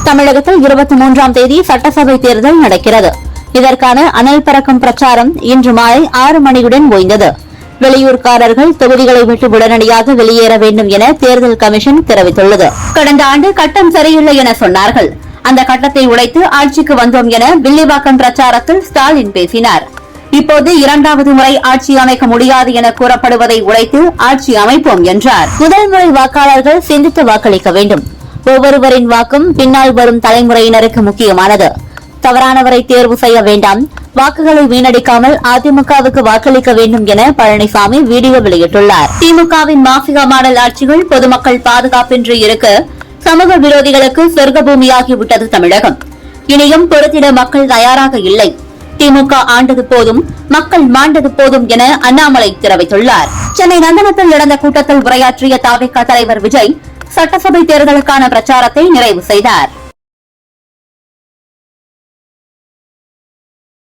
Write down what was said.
தமிழகத்தில் 23ஆம் தேதி சட்டசபை தேர்தல் நடக்கிறது. இதற்கான அனல் பறக்கும் பிரச்சாரம் இன்று மாலை 6 மணியுடன் ஓய்ந்தது. வெளியூர்காரர்கள் தொகுதிகளை விட்டு உடனடியாக வெளியேற வேண்டும் என தேர்தல் கமிஷன் தெரிவித்துள்ளது. கடந்த ஆண்டு கட்டம் சரியில்லை என சொன்னார்கள். அந்த கட்டத்தை உடைத்து ஆட்சிக்கு வந்தோம் என வில்லிவாக்கம் பிரச்சாரத்தில் ஸ்டாலின் பேசினார். இப்போது 2வது முறை ஆட்சி அமைக்க முடியாது என கூறப்படுவதை உடைத்து ஆட்சி அமைப்போம் என்றார். முதல் முறை வாக்காளர்கள் சிந்தித்து வாக்களிக்க வேண்டும். ஒவ்வொருவரின் வாக்கும் பின்னால் வரும் தலைமுறையினருக்கு முக்கியமானது. தவறானவரை தேர்வு செய்ய வேண்டாம். வாக்குகளை வீணடிக்காமல் அதிமுகவுக்கு வாக்களிக்க வேண்டும் என பழனிசாமி வீடியோ வெளியிட்டுள்ளார். திமுகவின் மாஃபியா மாடல் ஆட்சிகள் பொதுமக்கள் பாதுகாப்பின்றி இருக்க சமூக விரோதிகளுக்கு சொர்க்க பூமியாகிவிட்டது தமிழகம். இனியும் பொறுத்திட மக்கள் தயாராக இல்லை. திமுக ஆண்டது போதும், மக்கள் மாண்டது போதும் என அண்ணாமலை தெரிவித்துள்ளார். சென்னை நந்தனத்தில் நடந்த கூட்டத்தில் உரையாற்றிய தவிக தலைவர் விஜய் சட்டசபை தேர்தலுக்கான பிரச்சாரத்தை நிறைவு செய்தார்.